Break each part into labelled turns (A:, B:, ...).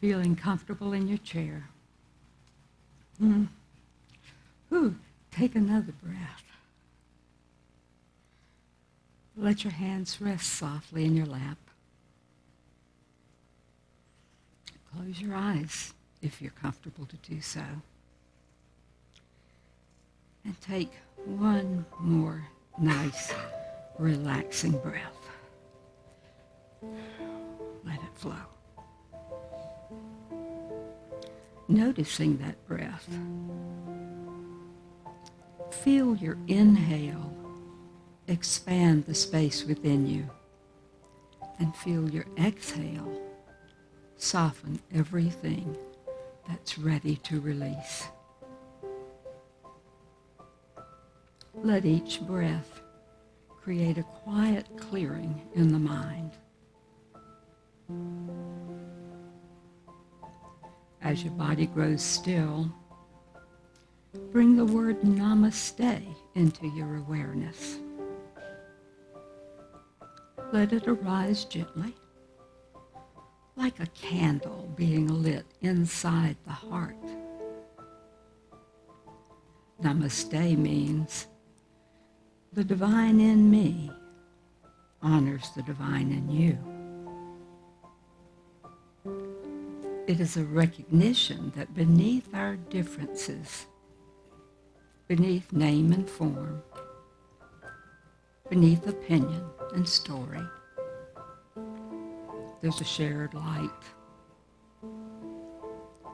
A: Feeling comfortable in your chair. Mm. Ooh, take another breath. Let your hands rest softly in your lap. Close your eyes if you're comfortable to do so. And take one more nice, relaxing breath. Let it flow. Noticing that breath. Feel your inhale expand the space within you, and feel your exhale soften everything that's ready to release. Let each breath create a quiet clearing in the mind. As your body grows still, bring the word Namaste into your awareness. Let it arise gently, like a candle being lit inside the heart. Namaste means the divine in me honors the divine in you. It is a recognition that beneath our differences, beneath name and form, beneath opinion and story, there's a shared light,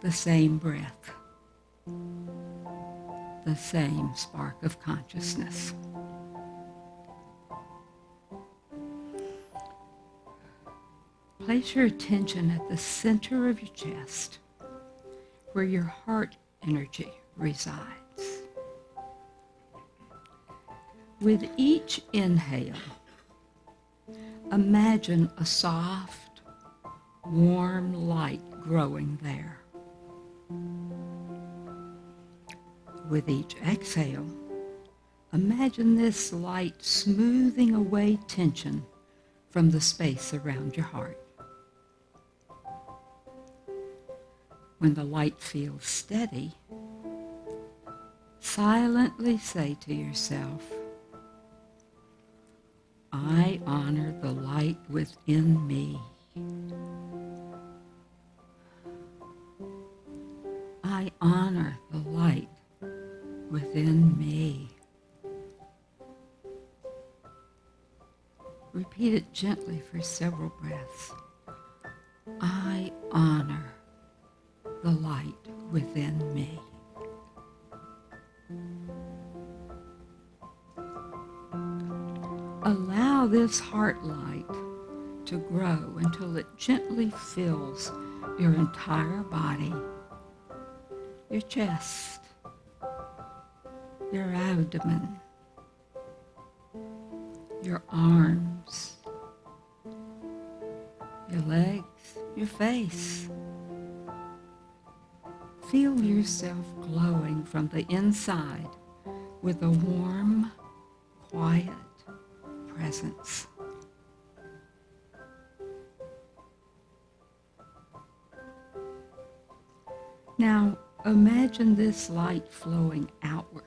A: the same breath, the same spark of consciousness. Place your attention at the center of your chest, where your heart energy resides. With each inhale, imagine a soft, warm light growing there. With each exhale, imagine this light smoothing away tension from the space around your heart. When the light feels steady, silently say to yourself, I honor the light within me. I honor the light within me. Repeat it gently for several breaths. I honor the light within me. Allow this heart light to grow until it gently fills your entire body, your chest, your abdomen, your arms, your legs, your face. Feel yourself glowing from the inside with a warm, quiet presence. Now, imagine this light flowing outward,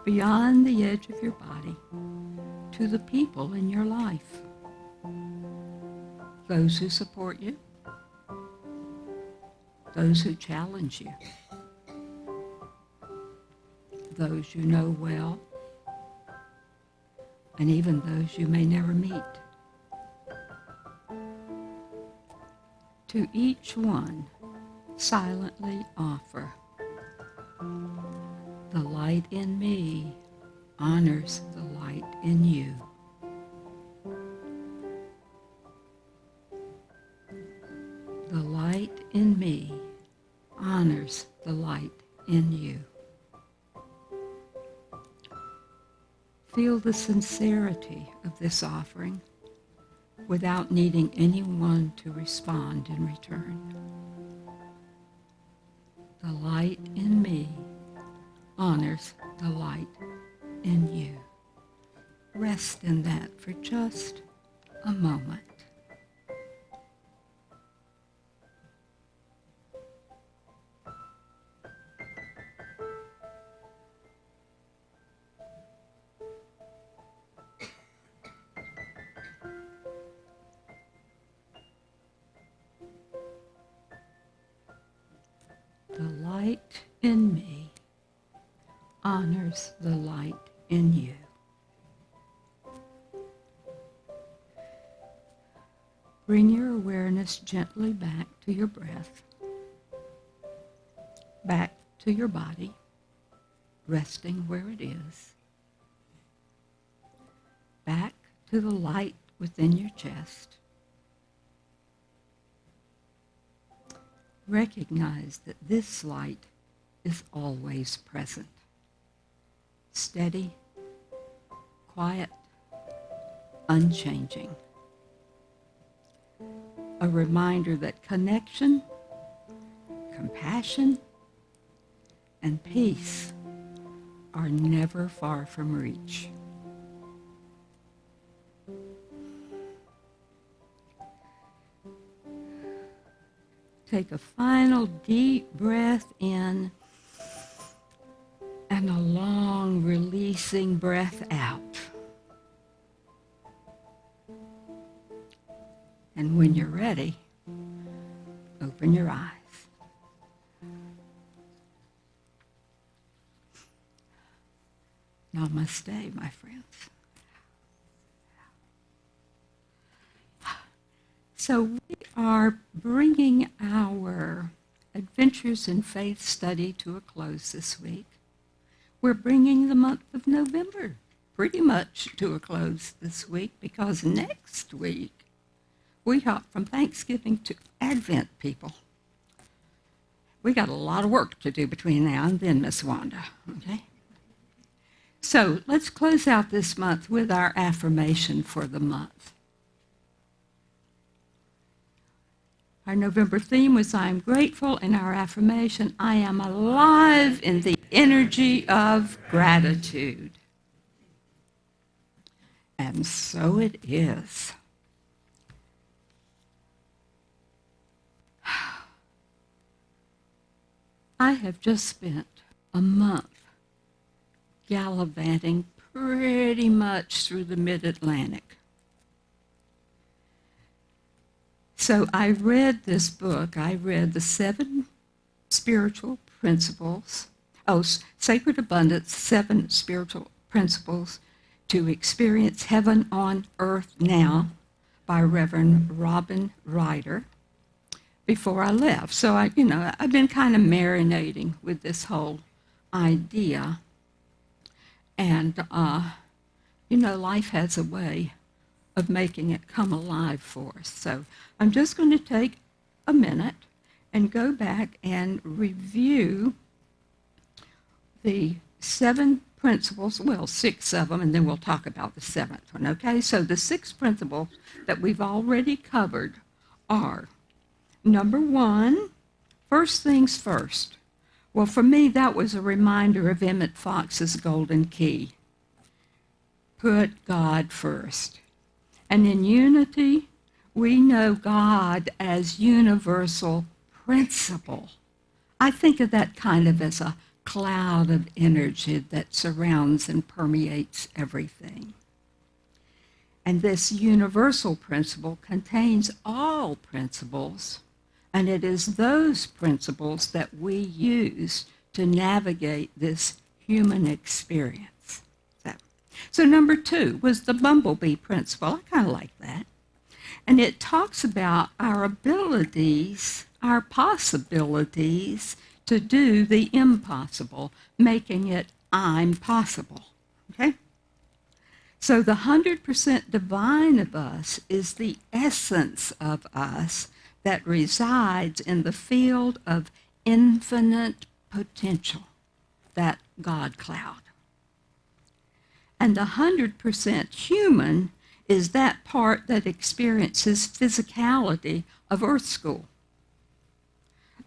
A: beyond the edge of your body, to the people in your life. Those who support you, those who challenge you, those you know well, and even those you may never meet. To each one, silently offer, the light in me honors the light in you. The light in me honors the light in you. Feel the sincerity of this offering without needing anyone to respond in return. The light in me honors the light in you. Rest in that for just a moment. light in me honors the light in you. Bring your awareness gently back to your breath, back to your body, resting where it is, back to the light within your chest. Recognize that this light is always present, steady, quiet, unchanging. A reminder that connection, compassion, and peace are never far from reach. Take a final deep breath in and a long releasing breath out. And when you're ready, open your eyes. Namaste, my friends. So we are bringing our Adventures in Faith study to a close this week. We're bringing the month of November pretty much to a close this week, because next week we hop from Thanksgiving to Advent, people. We got a lot of work to do between now and then, Miss Wanda, okay? So let's close out this month with our affirmation for the month. Our November theme was I am grateful, and our affirmation, I am alive in the energy of gratitude. And so it is. I have just spent a month gallivanting pretty much through the mid-Atlantic. So I read this book. I read the 7 spiritual principles, Sacred Abundance, 7 spiritual principles to experience heaven on earth now by Reverend Robin Ryder before I left. So I've been kind of marinating with this whole idea. And, life has a way of making it come alive for us. So I'm just going to take a minute and go back and review the 7 principles, 6 of them, and then we'll talk about the 7th one, okay? So the 6 principles that we've already covered are, number 1, first things first. Well, for me, that was a reminder of Emmett Fox's golden key. Put God first. And in unity, we know God as universal principle. I think of that kind of as a cloud of energy that surrounds and permeates everything. And this universal principle contains all principles, and it is those principles that we use to navigate this human experience. So number 2 was the bumblebee principle. I kind of like that. And it talks about our abilities, our possibilities to do the impossible, making it I'm possible. Okay? So the 100% divine of us is the essence of us that resides in the field of infinite potential, that God cloud. And the 100% human is that part that experiences physicality of Earth School.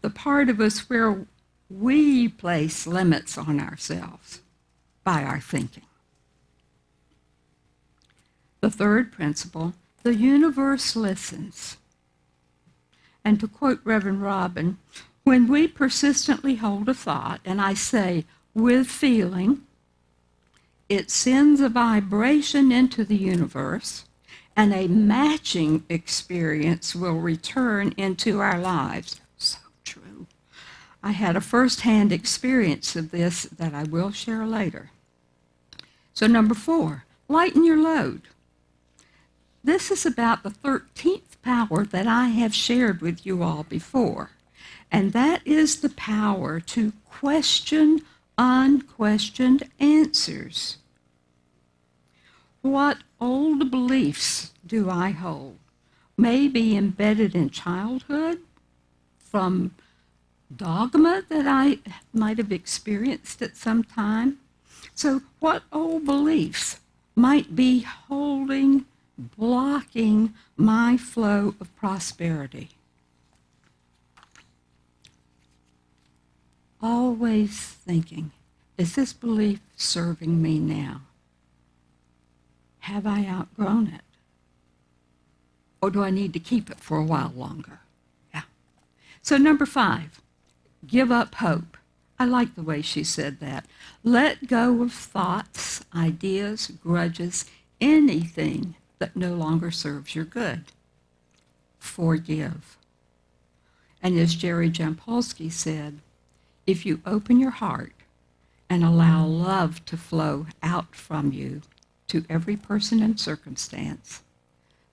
A: The part of us where we place limits on ourselves by our thinking. The 3rd principle, the universe listens. And to quote Reverend Robin, when we persistently hold a thought, and I say with feeling, it sends a vibration into the universe, and a matching experience will return into our lives. So true. I had a first-hand experience of this that I will share later. So number 4, lighten your load. This is about the 13th power that I have shared with you all before, and that is the power to question unquestioned answers. What old beliefs do I hold? May be embedded in childhood, from dogma that I might have experienced at some time. So what old beliefs might be blocking my flow of prosperity? Always thinking, is this belief serving me now? Have I outgrown it? Or do I need to keep it for a while longer? Yeah. So number 5, give up hope. I like the way she said that. Let go of thoughts, ideas, grudges, anything that no longer serves your good. Forgive. And as Jerry Jampolsky said, if you open your heart and allow love to flow out from you to every person and circumstance,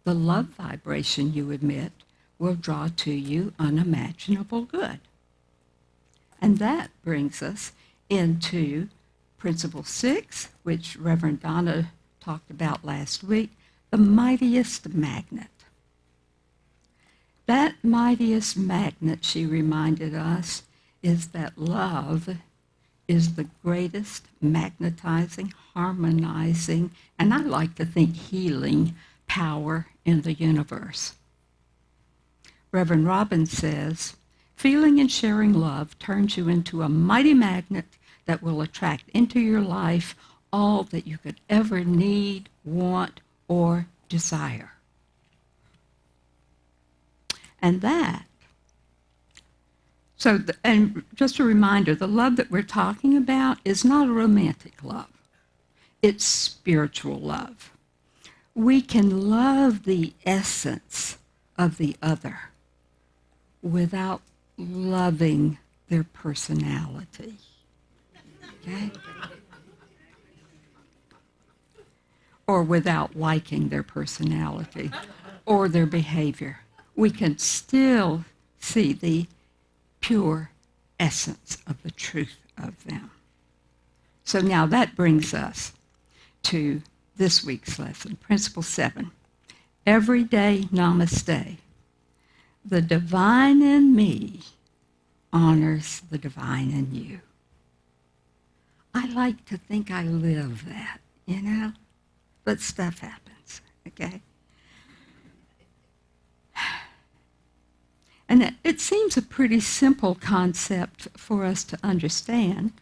A: the love vibration you emit will draw to you unimaginable good. And that brings us into Principle 6, which Reverend Donna talked about last week, the mightiest magnet. That mightiest magnet, she reminded us, is that love is the greatest magnetizing, harmonizing, and I like to think healing power in the universe. Reverend Robbins says, feeling and sharing love turns you into a mighty magnet that will attract into your life all that you could ever need, want, or desire. And and just a reminder, the love that we're talking about is not a romantic love. It's spiritual love. We can love the essence of the other without loving their personality. Okay? Or without liking their personality or their behavior. We can still see the pure essence of the truth of them. So now that brings us to this week's lesson, Principle 7. Everyday Namaste. The divine in me honors the divine in you. I like to think I live that, but stuff happens, okay? And it seems a pretty simple concept for us to understand.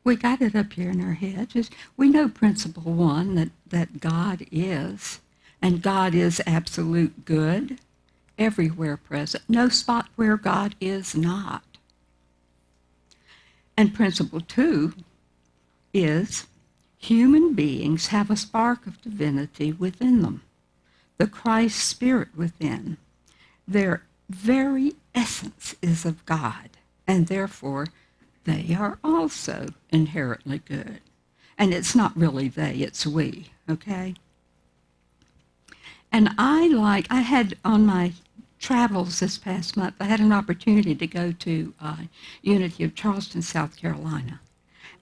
A: We got it up here in our heads. We know Principle 1, that God is, and God is absolute good, everywhere present, no spot where God is not. And Principle 2 is human beings have a spark of divinity within them, the Christ Spirit within. Their very essence is of God, and therefore they are also inherently good. And it's not really they, it's we, okay? And I had on my travels this past month, I had an opportunity to go to Unity of Charleston, South Carolina.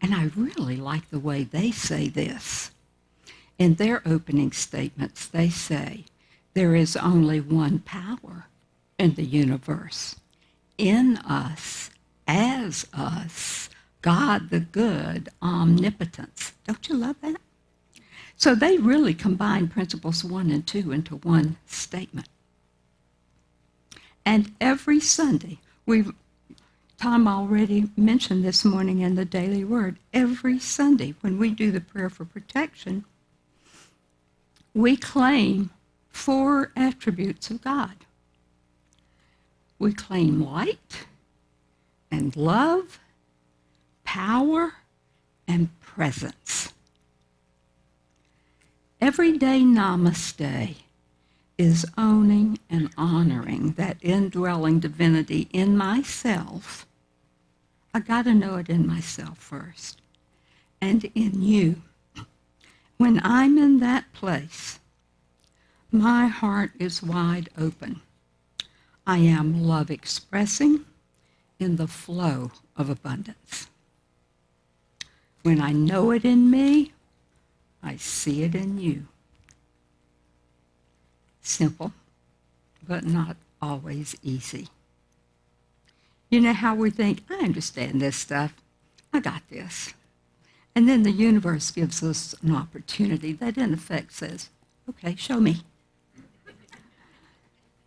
A: And I really like the way they say this. In their opening statements, they say, there is only one power in the universe, in us, as us, God the good, omnipotence. Don't you love that? So they really combine Principles 1 and 2 into one statement. And every Sunday, Tom already mentioned this morning in the Daily Word, every Sunday when we do the prayer for protection, we claim 4 attributes of God. We claim light and love, power, and presence. Everyday Namaste is owning and honoring that indwelling divinity in myself I got to know it in myself first and in you. When I'm in that place, my heart is wide open. I am love expressing in the flow of abundance. When I know it in me, I see it in you. Simple, but not always easy. You know how we think, I understand this stuff. I got this. And then the universe gives us an opportunity that in effect says, okay, show me.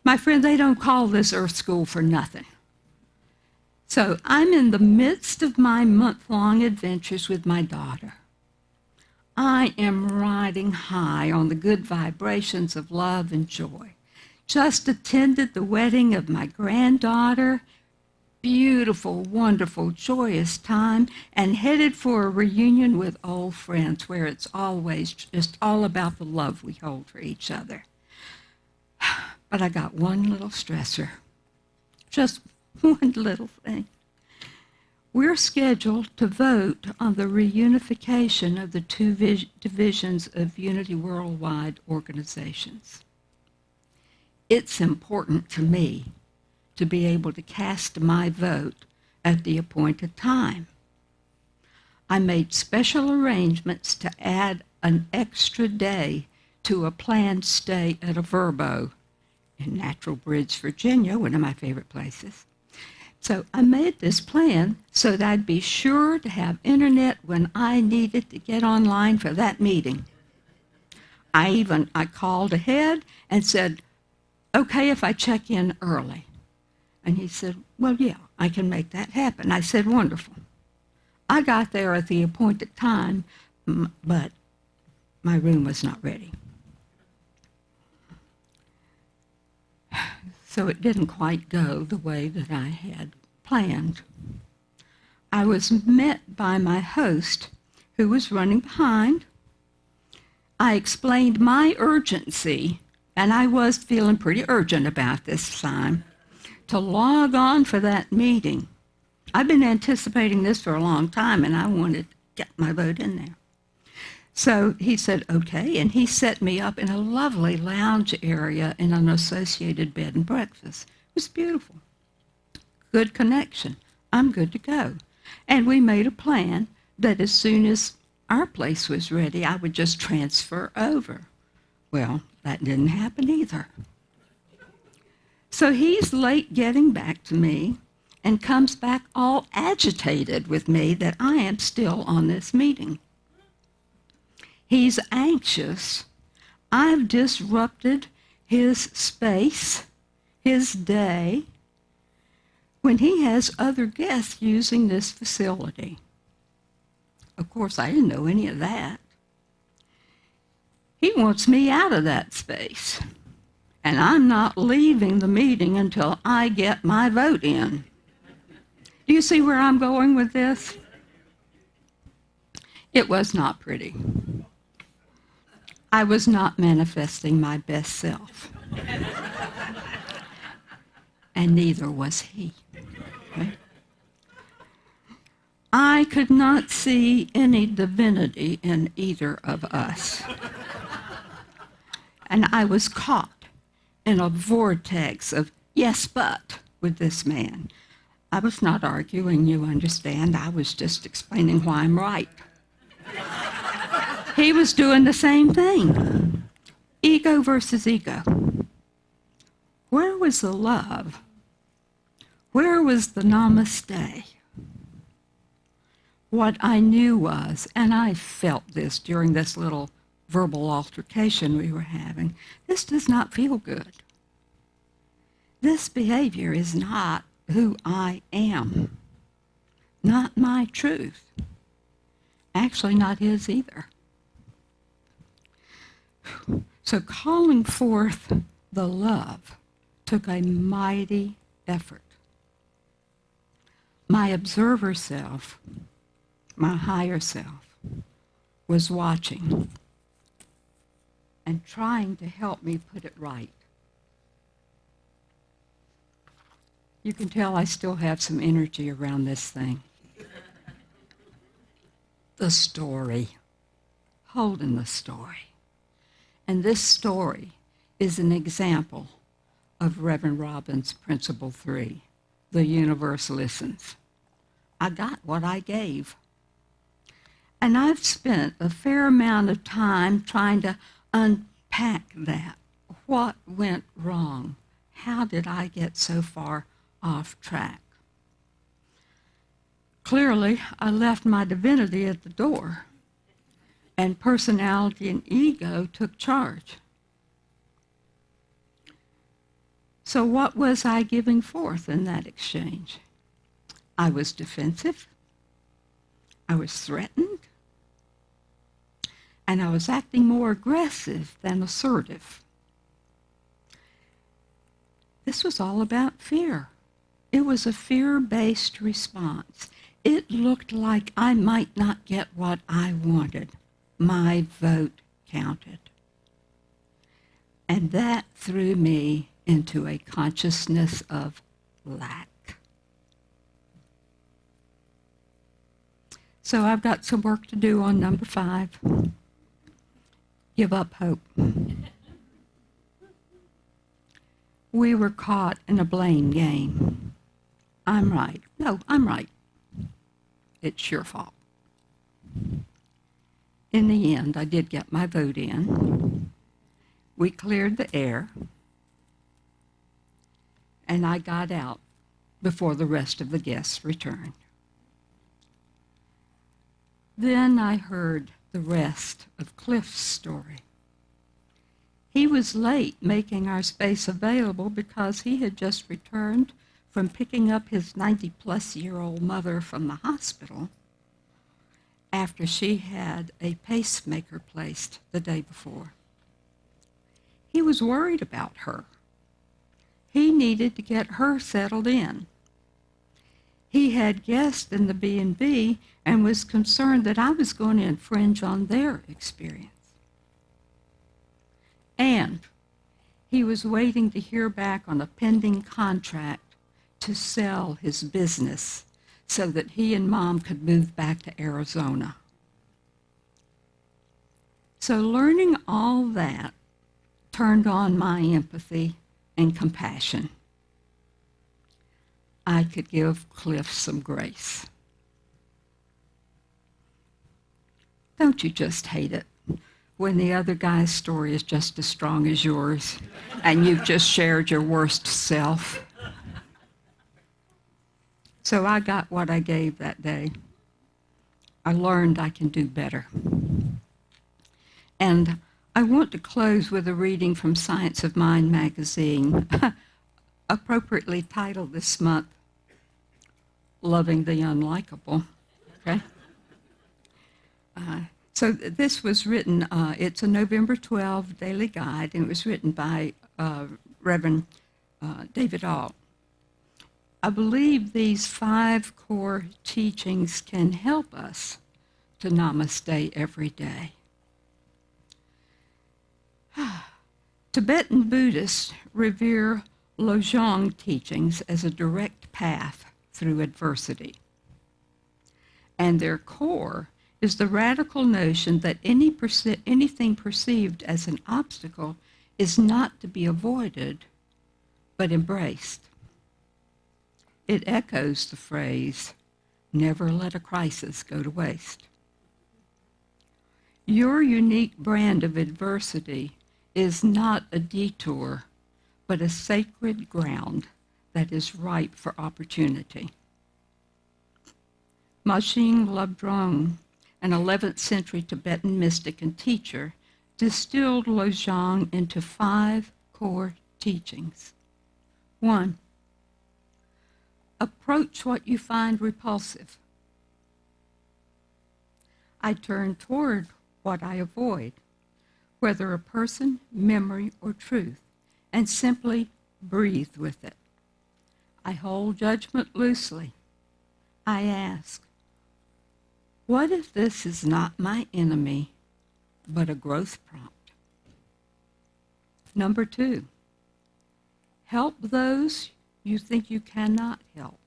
A: My friend, they don't call this Earth School for nothing. So I'm in the midst of my month-long adventures with my daughter. I am riding high on the good vibrations of love and joy. Just attended the wedding of my granddaughter. Beautiful, wonderful, joyous time, and headed for a reunion with old friends where it's always just all about the love we hold for each other. But I got one little stressor, just one little thing. We're scheduled to vote on the reunification of the two divisions of Unity Worldwide organizations. It's important to me to be able to cast my vote at the appointed time. I made special arrangements to add an extra day to a planned stay at a Verbo in Natural Bridge, Virginia, one of my favorite places. So I made this plan so that I'd be sure to have internet when I needed to get online for that meeting. I called ahead and said, okay if I check in early. And he said, well, yeah, I can make that happen. I said, wonderful. I got there at the appointed time, but my room was not ready. So it didn't quite go the way that I had planned. I was met by my host, who was running behind. I explained my urgency, and I was feeling pretty urgent about this time, to log on for that meeting. I've been anticipating this for a long time, and I wanted to get my vote in there. So he said, okay, and he set me up in a lovely lounge area in an associated bed and breakfast. It was beautiful. Good connection. I'm good to go. And we made a plan that as soon as our place was ready, I would just transfer over. Well, that didn't happen either. So he's late getting back to me and comes back all agitated with me that I am still on this meeting. He's anxious. I've disrupted his space, his day, when he has other guests using this facility. Of course, I didn't know any of that. He wants me out of that space, and I'm not leaving the meeting until I get my vote in. Do you see where I'm going with this? It was not pretty. I was not manifesting my best self. And neither was he. Right? I could not see any divinity in either of us. And I was caught in a vortex of yes, but with this man. I was not arguing, you understand. I was just explaining why I'm right. He was doing the same thing. Ego versus ego. Where was the love? Where was the namaste? What I knew was, and I felt this during this little verbal altercation we were having, this does not feel good. This behavior is not who I am, not my truth. Actually, not his either. So calling forth the love took a mighty effort. My observer self, my higher self, was watching and trying to help me put it right. You can tell I still have some energy around this thing. the story, holding the story. And this story is an example of Reverend Robin's Principle 3, the universe listens. I got what I gave. And I've spent a fair amount of time trying to unpack that. What went wrong? How did I get so far off track? Clearly, I left my divinity at the door, and personality and ego took charge. So what was I giving forth in that exchange? I was defensive, I was threatened, and I was acting more aggressive than assertive. This was all about fear. It was a fear-based response. It looked like I might not get what I wanted. My vote counted. And that threw me into a consciousness of lack. So I've got some work to do on number 5. Give up hope. We were caught in a blame game. I'm right. No, I'm right. It's your fault. In the end, I did get my vote in. We cleared the air, and I got out before the rest of the guests returned. Then I heard the rest of Cliff's story. He was late making our space available because he had just returned from picking up his 90-plus-year-old mother from the hospital after she had a pacemaker placed the day before. He was worried about her. He needed to get her settled in. He had guests in the B&B and was concerned that I was going to infringe on their experience. And he was waiting to hear back on a pending contract to sell his business so that he and Mom could move back to Arizona. So learning all that turned on my empathy and compassion. I could give Cliff some grace. Don't you just hate it when the other guy's story is just as strong as yours and you've just shared your worst self? So I got what I gave that day. I learned I can do better. And I want to close with a reading from Science of Mind magazine, appropriately titled this month, Loving the Unlikable. Okay? So this was written, it's a November 12 daily guide, and it was written by Reverend David Alt. I believe these 5 core teachings can help us to Namaste every day. Tibetan Buddhists revere Lojong teachings as a direct path through adversity. And their core is the radical notion that anything perceived as an obstacle is not to be avoided, but embraced. It echoes the phrase, never let a crisis go to waste. Your unique brand of adversity is not a detour, but a sacred ground that is ripe for opportunity. Machine Labdrong, an 11th century Tibetan mystic and teacher, distilled Lojong into 5 core teachings. 1, approach what you find repulsive. I turn toward what I avoid, whether a person, memory, or truth, and simply breathe with it. I hold judgment loosely. I ask, what if this is not my enemy, but a growth prompt? Number 2, help those you think you cannot help.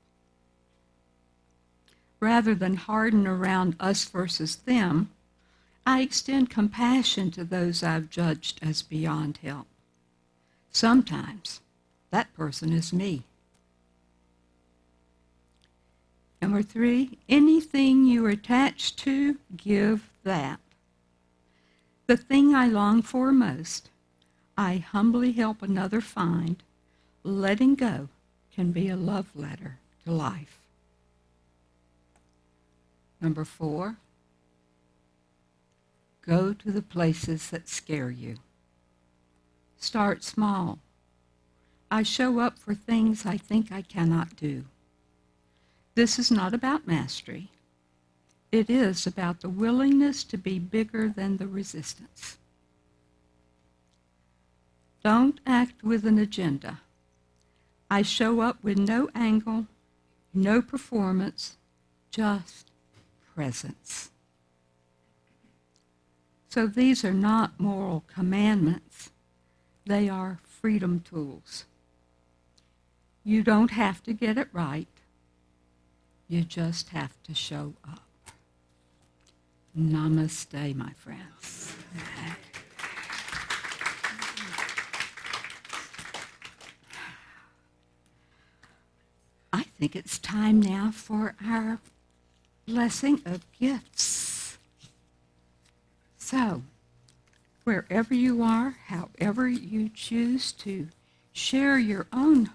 A: Rather than harden around us versus them, I extend compassion to those I've judged as beyond help. Sometimes that person is me. Number 3, anything you are attached to, give that. The thing I long for most, I humbly help another find. Letting go can be a love letter to life. Number 4, go to the places that scare you. Start small. I show up for things I think I cannot do. This is not about mastery. It is about the willingness to be bigger than the resistance. Don't act with an agenda. I show up with no angle, no performance, just presence. So these are not moral commandments. They are freedom tools. You don't have to get it right. You just have to show up. Namaste, my friends. I think it's time now for our blessing of gifts. So, wherever you are, however you choose to share your own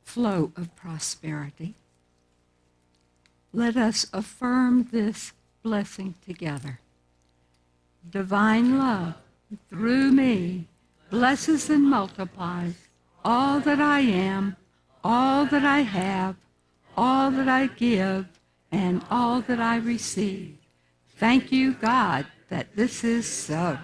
A: flow of prosperity, let us affirm this blessing together. Divine love, through me, blesses and multiplies all that I am, all that I have, all that I give, and all that I receive. Thank you, God, that this is so.